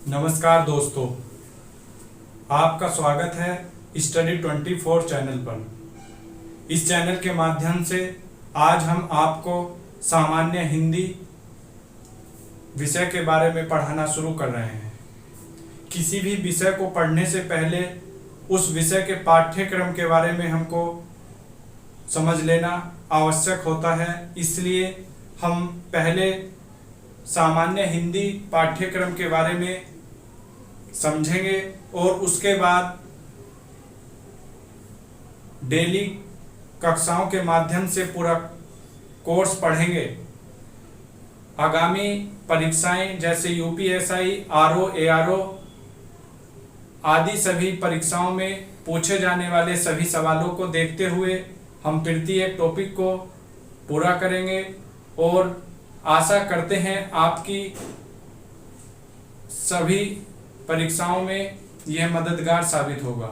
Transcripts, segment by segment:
नमस्कार दोस्तों, आपका स्वागत है स्टडी 24 चैनल पर। इस चैनल के माध्यम से आज हम आपको सामान्य हिंदी विषय के बारे में पढ़ाना शुरू कर रहे हैं। किसी भी विषय को पढ़ने से पहले उस विषय के पाठ्यक्रम के बारे में हमको समझ लेना आवश्यक होता है। इसलिए हम पहले सामान्य हिंदी पाठ्यक्रम के बारे में समझेंगे और उसके बाद डेली कक्षाओं के माध्यम से पूरा कोर्स पढ़ेंगे। आगामी परीक्षाएं जैसे यूपीएसआई, आरओ, एआरओ आदि सभी परीक्षाओं में पूछे जाने वाले सभी सवालों को देखते हुए हम प्रत्येक टॉपिक को पूरा करेंगे और आशा करते हैं आपकी सभी परीक्षाओं में यह मददगार साबित होगा।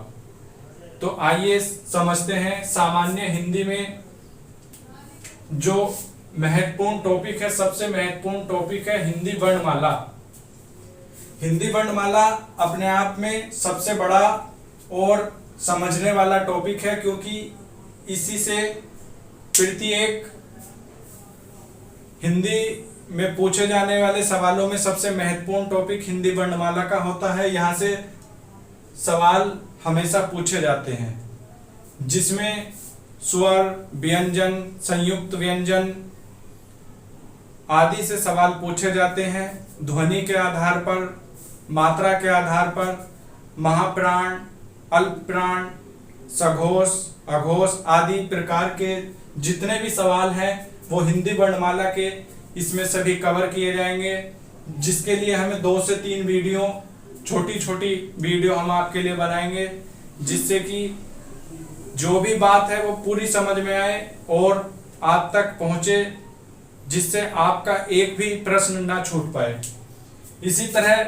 तो आइए समझते हैं सामान्य हिंदी में जो महत्वपूर्ण टॉपिक है। सबसे महत्वपूर्ण टॉपिक है हिंदी वर्णमाला। हिंदी वर्णमाला अपने आप में सबसे बड़ा और समझने वाला टॉपिक है, क्योंकि इसी से प्रत्येक हिंदी में पूछे जाने वाले सवालों में सबसे महत्वपूर्ण टॉपिक हिंदी वर्णमाला का होता है। यहाँ से सवाल हमेशा पूछे जाते हैं, जिसमें स्वर, व्यंजन, संयुक्त व्यंजन आदि से सवाल पूछे जाते हैं। ध्वनि के आधार पर, मात्रा के आधार पर, महाप्राण, अल्पप्राण, सघोष, अघोष आदि प्रकार के जितने भी सवाल हैं वो हिंदी वर्णमाला के इसमें सभी कवर किए जाएंगे, जिसके लिए हमें 2 से 3 वीडियो, छोटी छोटी वीडियो हम आपके लिए बनाएंगे, जिससे कि जो भी बात है वो पूरी समझ में आए और आप तक पहुंचे, जिससे आपका एक भी प्रश्न ना छूट पाए। इसी तरह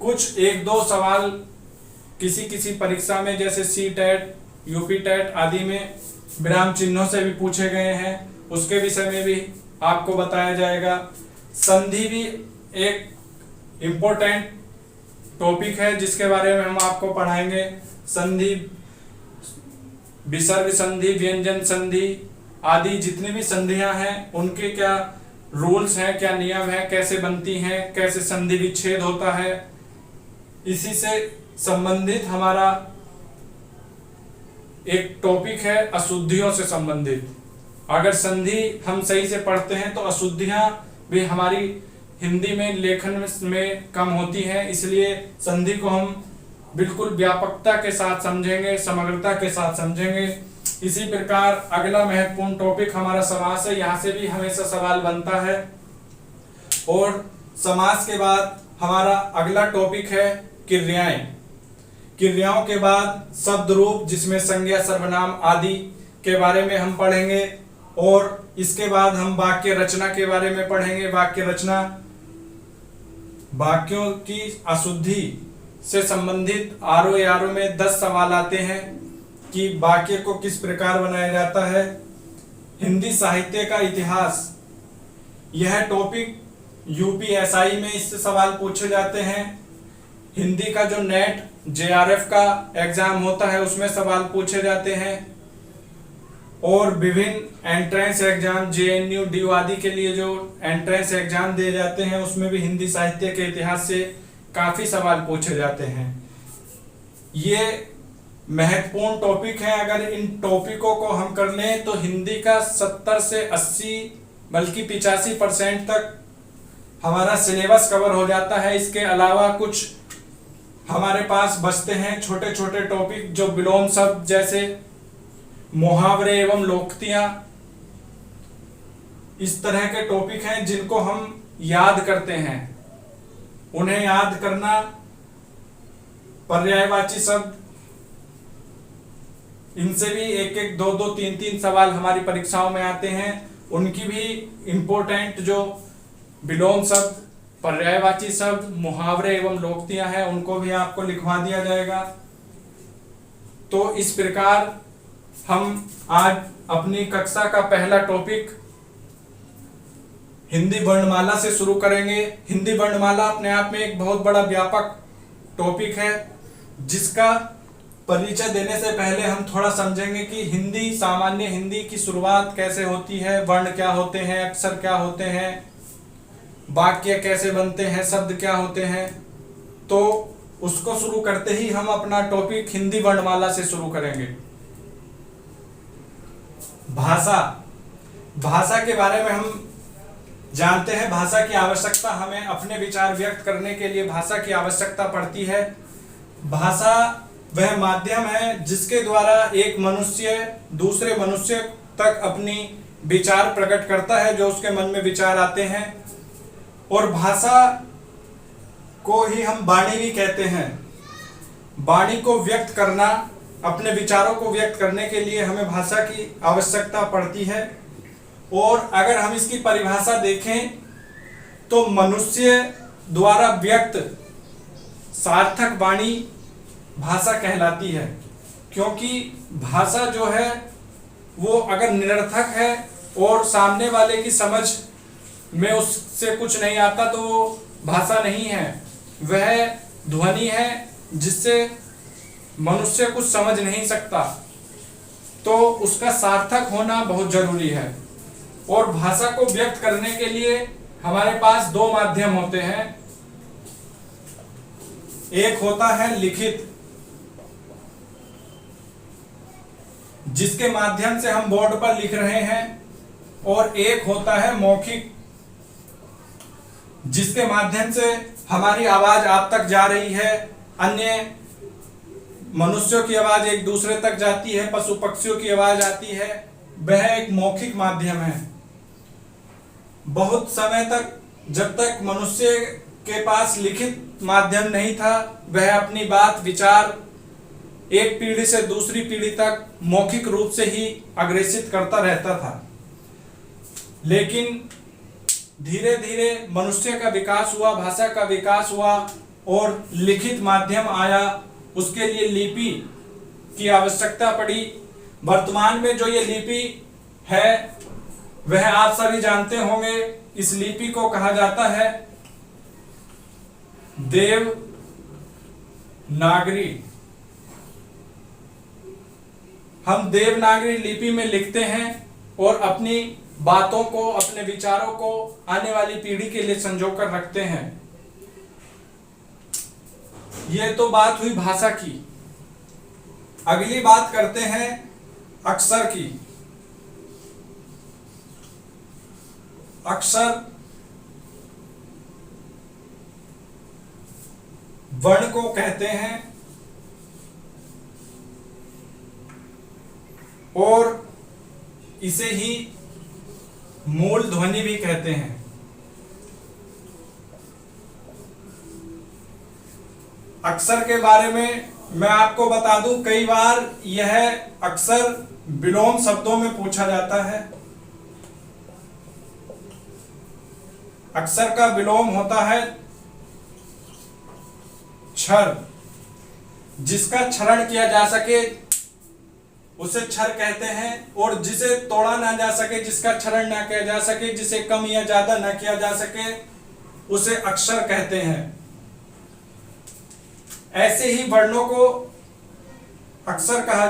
कुछ 1-2 सवाल किसी परीक्षा में जैसे सी टेट, यूपी टेट आदि में विराम चिन्हों से भी पूछे गए हैं, उसके विषय में भी आपको बताया जाएगा। संधि भी एक इम्पोर्टेंट टॉपिक है जिसके बारे में हम आपको पढ़ाएंगे। संधि, विसर्ग संधि, व्यंजन संधि आदि जितनी भी संधियां हैं उनके क्या रूल्स हैं, क्या नियम है, कैसे बनती हैं, कैसे संधि विच्छेद होता है, इसी से संबंधित हमारा एक टॉपिक है अशुद्धियों से संबंधित। अगर संधि हम सही से पढ़ते हैं तो अशुद्धियां भी हमारी हिंदी में लेखन में कम होती हैं। इसलिए संधि को हम बिल्कुल व्यापकता के साथ समझेंगे, समग्रता के साथ समझेंगे। इसी प्रकार अगला महत्वपूर्ण टॉपिक हमारा समास है। यहाँ से भी हमेशा सवाल बनता है। और समास के बाद हमारा अगला टॉपिक है क्रियाएं। क्रियाओं के बाद शब्द रूप, जिसमें संज्ञा, सर्वनाम आदि के बारे में हम पढ़ेंगे। और इसके बाद हम वाक्य रचना के बारे में पढ़ेंगे। वाक्य रचना, वाक्यों की अशुद्धि से संबंधित आरओ एआरओ में 10 सवाल आते हैं कि वाक्य को किस प्रकार बनाया जाता है। हिंदी साहित्य का इतिहास, यह टॉपिक यूपीएसआई में इससे सवाल पूछे जाते हैं। हिंदी का जो नेट जेआरएफ का एग्जाम होता है उसमें सवाल पूछे जाते हैं। और विभिन्न एंट्रेंस एग्जाम, जेएनयू, डीयू आदि के लिए जो एंट्रेंस एग्जाम दिए जाते हैं उसमें भी हिंदी साहित्य के इतिहास से काफी सवाल पूछे जाते हैं। ये महत्वपूर्ण टॉपिक है। अगर इन टॉपिकों को हम कर लें तो हिंदी का 70 से 80 बल्कि 85% तक हमारा सिलेबस कवर हो जाता है। इसके अलावा कुछ हमारे पास बचते हैं छोटे छोटे टॉपिक, जो विलोम शब्द जैसे मुहावरे एवं लोकोक्तियां, इस तरह के टॉपिक हैं जिनको हम याद करते हैं। उन्हें याद करना, पर्यायवाची शब्द, इनसे भी 1-1, 2-2, 3-3 सवाल हमारी परीक्षाओं में आते हैं। उनकी भी इंपॉर्टेंट जो विलोम शब्द, पर्यायवाची शब्द, मुहावरे एवं लोकोक्तियां हैं, उनको भी आपको लिखवा दिया जाएगा। तो इस प्रकार हम आज अपनी कक्षा का पहला टॉपिक हिंदी वर्णमाला से शुरू करेंगे। हिंदी वर्णमाला अपने आप में एक बहुत बड़ा व्यापक टॉपिक है, जिसका परिचय देने से पहले हम थोड़ा समझेंगे कि हिंदी, सामान्य हिंदी की शुरुआत कैसे होती है, वर्ण क्या होते हैं, अक्षर क्या होते हैं, वाक्य कैसे बनते हैं, शब्द क्या होते हैं। तो उसको शुरू करते ही हम अपना टॉपिक हिंदी वर्णमाला से शुरू करेंगे। भाषा, भाषा के बारे में हम जानते हैं। भाषा की आवश्यकता, हमें अपने विचार व्यक्त करने के लिए भाषा की आवश्यकता पड़ती है। भाषा वह माध्यम है जिसके द्वारा एक मनुष्य दूसरे मनुष्य तक अपनी विचार प्रकट करता है, जो उसके मन में विचार आते हैं। और भाषा को ही हम वाणी भी कहते हैं। वाणी को व्यक्त करना, अपने विचारों को व्यक्त करने के लिए हमें भाषा की आवश्यकता पड़ती है। और अगर हम इसकी परिभाषा देखें तो मनुष्य द्वारा व्यक्त सार्थक वाणी भाषा कहलाती है। क्योंकि भाषा जो है वो अगर निरर्थक है और सामने वाले की समझ में उससे कुछ नहीं आता तो वो भाषा नहीं है, वह ध्वनि है जिससे मनुष्य कुछ समझ नहीं सकता। तो उसका सार्थक होना बहुत जरूरी है। और भाषा को व्यक्त करने के लिए हमारे पास दो माध्यम होते हैं। एक होता है लिखित, जिसके माध्यम से हम बोर्ड पर लिख रहे हैं, और एक होता है मौखिक, जिसके माध्यम से हमारी आवाज आप तक जा रही है, अन्य मनुष्यों की आवाज एक दूसरे तक जाती है, पशु पक्षियों की आवाज आती है, वह एक मौखिक माध्यम है। बहुत समय तक, जब तक मनुष्य के पास लिखित माध्यम नहीं था, वह अपनी बात, विचार एक पीढ़ी से दूसरी पीढ़ी तक मौखिक रूप से ही अग्रेसित करता रहता था। लेकिन धीरे धीरे मनुष्य का विकास हुआ, भाषा का विकास हुआ और लिखित माध्यम आया। उसके लिए लिपि की आवश्यकता पड़ी। वर्तमान में जो ये लिपि है वह आप सभी जानते होंगे। इस लिपि को कहा जाता है देवनागरी। हम देवनागरी लिपि में लिखते हैं और अपनी बातों को, अपने विचारों को आने वाली पीढ़ी के लिए संजोकर रखते हैं। यह तो बात हुई भाषा की। अगली बात करते हैं अक्षर की। अक्षर वर्ण को कहते हैं और इसे ही मूल ध्वनि भी कहते हैं। अक्षर के बारे में मैं आपको बता दूं, कई बार यह अक्षर विलोम शब्दों में पूछा जाता है। अक्षर का विलोम होता है क्षर। जिसका क्षरण किया जा सके उसे क्षर कहते हैं, और जिसे तोड़ा ना जा सके, जिसका क्षरण ना किया जा सके, जिसे कम या ज्यादा ना किया जा सके, उसे अक्षर कहते हैं। ऐसे ही वर्णों को अक्षर कहा,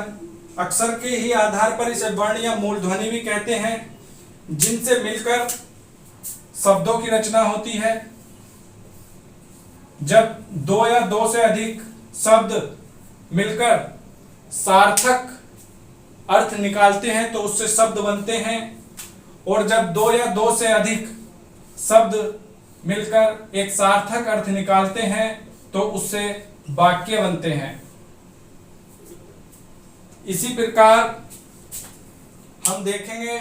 अक्षर के ही आधार पर इसे वर्ण या मूल ध्वनि भी कहते हैं, जिनसे मिलकर शब्दों की रचना होती है। जब दो या दो से अधिक शब्द मिलकर सार्थक अर्थ निकालते हैं तो उससे शब्द बनते हैं, और जब दो या दो से अधिक शब्द मिलकर एक सार्थक अर्थ निकालते हैं तो उससे वाक्य बनते हैं। इसी प्रकार हम देखेंगे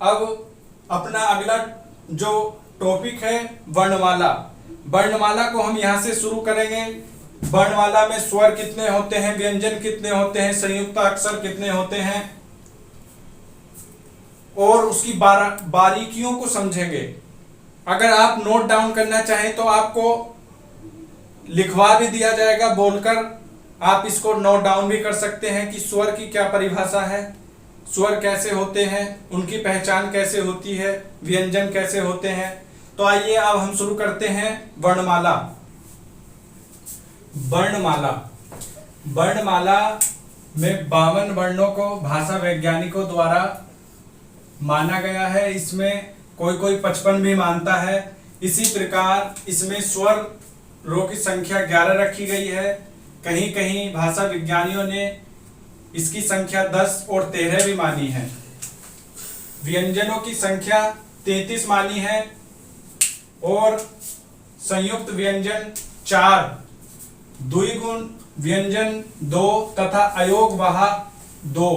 अब अपना अगला जो टॉपिक है वर्णमाला। वर्णमाला को हम यहां से शुरू करेंगे। वर्णमाला में स्वर कितने होते हैं, व्यंजन कितने होते हैं, संयुक्त अक्षर कितने होते हैं, और उसकी बारीकियों को समझेंगे। अगर आप नोट डाउन करना चाहें तो आपको लिखवा भी दिया जाएगा बोलकर, आप इसको नोट डाउन भी कर सकते हैं कि स्वर की क्या परिभाषा है, स्वर कैसे होते हैं, उनकी पहचान कैसे होती है, व्यंजन कैसे होते हैं। तो आइए अब हम शुरू करते हैं वर्णमाला। वर्णमाला वर्णमाला में 52 वर्णों को भाषा वैज्ञानिकों द्वारा माना गया है। इसमें कोई कोई 55 भी मानता है। इसी प्रकार इसमें स्वरों की संख्या 11 रखी गई है। कहीं कहीं भाषा विज्ञानियों ने इसकी संख्या 10 और 13 भी मानी है। व्यंजनों की संख्या 33 मानी है और संयुक्त व्यंजन 4, द्विगुण व्यंजन 2 तथा अयोगवाह 2।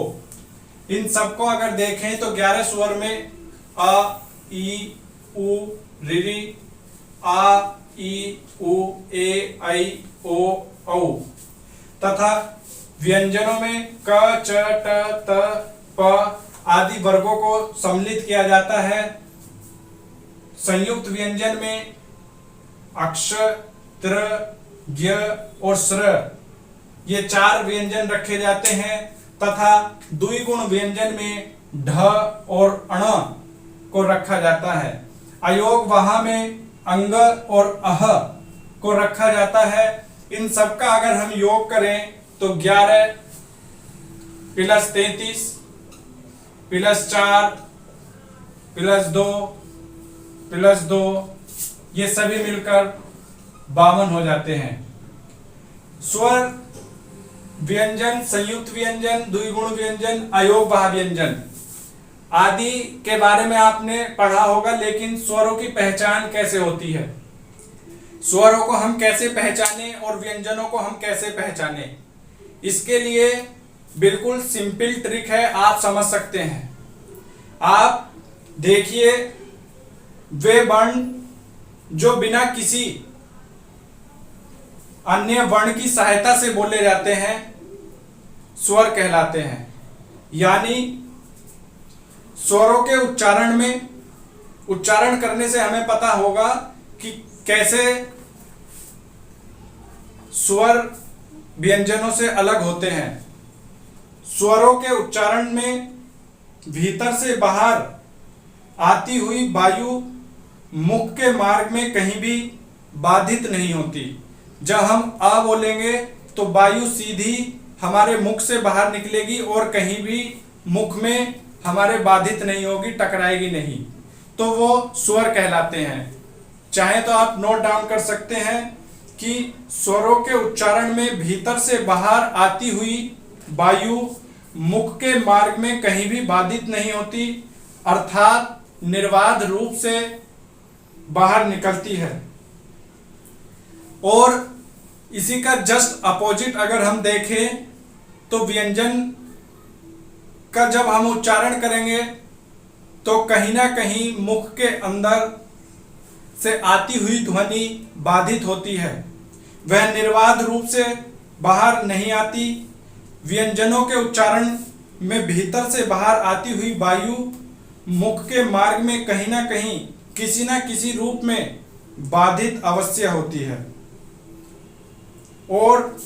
इन सबको अगर देखें तो 11 स्वर में अ, ई, उ, ऋ, आ, ई, उ, ए, ऐ, ओ, औ तथा व्यंजनों में क, च, ट, त, प आदि वर्गों को सम्मिलित किया जाता है। संयुक्त व्यंजन में अक्ष, त्र, ज्ञ और स्र ये 4 व्यंजन रखे जाते हैं तथा द्विगुण व्यंजन में ढ और अण को रखा जाता है। अयोगवाह में अंग और अह को रखा जाता है। इन सबका अगर हम योग करें तो 11 प्लस 33 प्लस 4 प्लस 2 प्लस 2 ये सभी मिलकर 52 हो जाते हैं। स्वर व्यंजन, संयुक्त व्यंजन, द्विगुण व्यंजन, अयोगवाह व्यंजन आदि के बारे में आपने पढ़ा होगा, लेकिन स्वरों की पहचान कैसे होती है, स्वरों को हम कैसे पहचाने और व्यंजनों को हम कैसे पहचाने, इसके लिए बिल्कुल सिंपल ट्रिक है, आप समझ सकते हैं। आप देखिए, वे वर्ण जो बिना किसी अन्य वर्ण की सहायता से बोले जाते हैं स्वर कहलाते हैं। यानी स्वरों के उच्चारण करने से हमें पता होगा कि कैसे स्वर व्यंजनों से अलग होते हैं। स्वरों के उच्चारण में भीतर से बाहर आती हुई वायु मुख के मार्ग में कहीं भी बाधित नहीं होती। जब हम अ बोलेंगे तो वायु सीधी हमारे मुख से बाहर निकलेगी और कहीं भी मुख में हमारे बाधित नहीं होगी, टकराएगी नहीं, तो वो स्वर कहलाते हैं। चाहे तो आप नोट डाउन कर सकते हैं कि स्वरों के उच्चारण में भीतर से बाहर आती हुई वायु मुख के मार्ग में कहीं भी बाधित नहीं होती, अर्थात निर्बाध रूप से बाहर निकलती है। और इसी का जस्ट अपोजिट अगर हम देखें तो व्यंजन का जब हम उच्चारण करेंगे तो कहीं ना कहीं मुख के अंदर से आती हुई ध्वनि बाधित होती है, वह निर्बाध रूप से बाहर नहीं आती। व्यंजनों के उच्चारण में भीतर से बाहर आती हुई वायु मुख के मार्ग में कहीं ना कहीं किसी ना किसी रूप में बाधित अवश्य होती है। और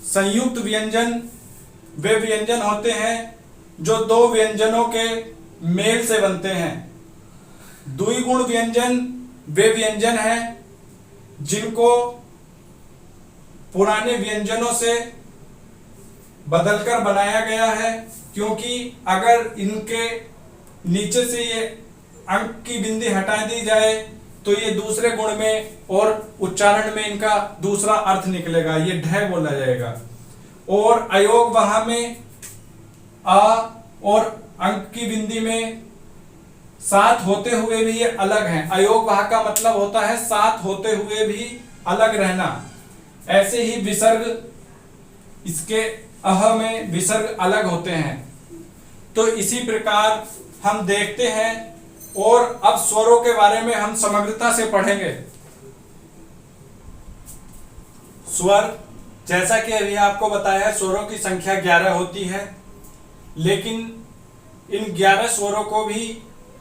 संयुक्त व्यंजन वे व्यंजन होते हैं जो 2 व्यंजनों के मेल से बनते हैं। द्विगुण व्यंजन वे व्यंजन हैं जिनको पुराने व्यंजनों से बदलकर बनाया गया है, क्योंकि अगर इनके नीचे से ये अंक की बिंदी हटा दी जाए तो ये दूसरे गुण में और उच्चारण में इनका दूसरा अर्थ निकलेगा, ये ढ बोला जाएगा। और अयोगवाह में आ और अंक की बिंदी में साथ होते हुए भी ये अलग हैं। अयोगवाह का मतलब होता है साथ होते हुए भी अलग रहना। ऐसे ही विसर्ग, इसके अह में विसर्ग अलग होते हैं। तो इसी प्रकार हम देखते हैं और अब स्वरों के बारे में हम समग्रता से पढ़ेंगे। स्वर, जैसा कि अभी आपको बताया, स्वरों की संख्या 11 होती है, लेकिन इन 11 स्वरों को भी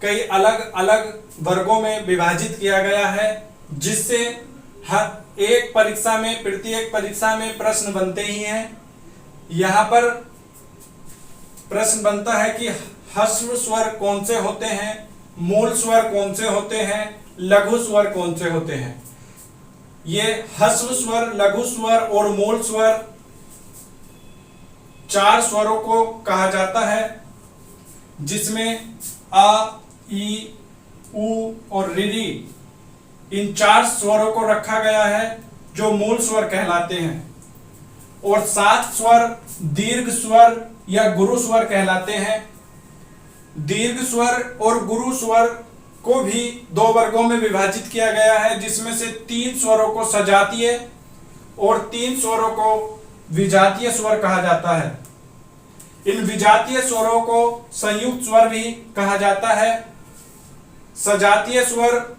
कई अलग अलग वर्गों में विभाजित किया गया है, जिससे हर एक परीक्षा में, प्रत्येक परीक्षा में प्रश्न बनते ही हैं। यहाँ पर प्रश्न बनता है कि ह्रस्व स्वर कौन से होते हैं, मूल स्वर कौन से होते हैं, लघु स्वर कौन से होते हैं। ये ह्रस्व स्वर, लघु स्वर और मूल स्वर 4 स्वरों को कहा जाता है, जिसमें आ, ई, उ और ऋ इन 4 स्वरों को रखा गया है जो मूल स्वर कहलाते हैं, और 7 स्वर दीर्घ स्वर या गुरु स्वर कहलाते हैं। दीर्घ स्वर और गुरु स्वर को भी 2 वर्गों में विभाजित किया गया है, जिसमें से 3 स्वरों को सजातीय और 3 स्वरों को विजातीय स्वर कहा जाता है। इन विजातीय स्वरों को संयुक्त स्वर भी कहा जाता है। सजातीय स्वर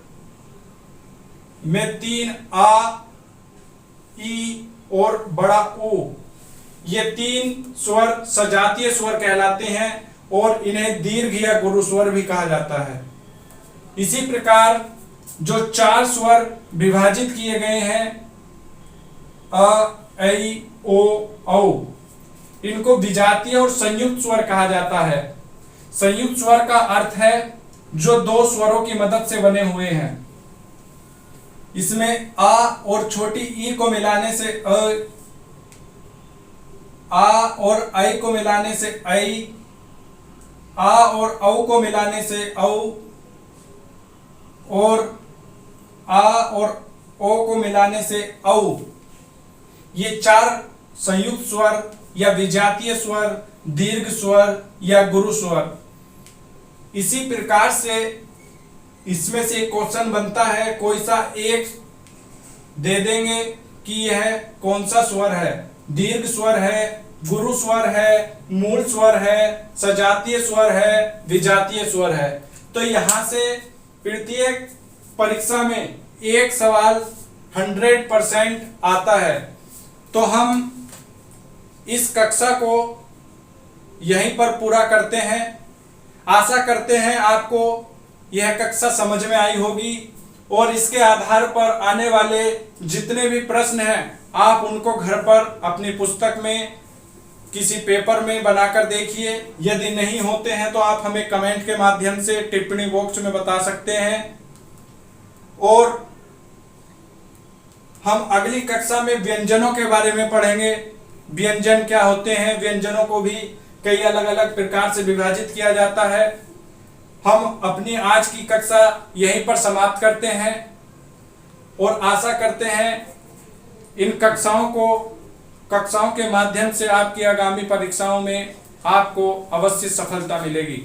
में 3 आ, ई और बड़ा उ, ये 3 स्वर सजातीय स्वर कहलाते हैं और इन्हें दीर्घ या गुरु स्वर भी कहा जाता है। इसी प्रकार जो 4 स्वर विभाजित किए गए हैं अ, ऐ, ओ, औ, इनको विजातीय और संयुक्त स्वर कहा जाता है। संयुक्त स्वर का अर्थ है जो 2 स्वरों की मदद से बने हुए हैं। इसमें आ और छोटी ई को मिलाने से अ, आ और ऐ को मिलाने से ऐ, आ और औ को मिलाने से औ, और आ और ओ को मिलाने से औ। ये 4 संयुक्त स्वर या विजातीय स्वर, दीर्घ स्वर या गुरु स्वर। इसी प्रकार से इसमें से क्वेश्चन बनता है, कोई सा एक दे देंगे कि यह कौन सा स्वर है, दीर्घ स्वर है, गुरु स्वर है, मूल स्वर है, सजातीय स्वर है, विजातीय स्वर है। तो यहां से प्रत्येक परीक्षा में एक सवाल 100% आता है। तो हम इस कक्षा को यहीं पर पूरा करते हैं। आशा करते हैं आपको यह कक्षा समझ में आई होगी, और इसके आधार पर आने वाले जितने भी प्रश्न हैं आप उनको घर पर अपनी पुस्तक में किसी पेपर में बनाकर देखिए। यदि नहीं होते हैं तो आप हमें कमेंट के माध्यम से टिप्पणी बॉक्स में बता सकते हैं। और हम अगली कक्षा में व्यंजनों के बारे में पढ़ेंगे। व्यंजन क्या होते हैं, व्यंजनों को भी कई अलग अलग प्रकार से विभाजित किया जाता है। हम अपनी आज की कक्षा यहीं पर समाप्त करते हैं और आशा करते हैं इन कक्षाओं के माध्यम से आपकी आगामी परीक्षाओं में आपको अवश्य सफलता मिलेगी।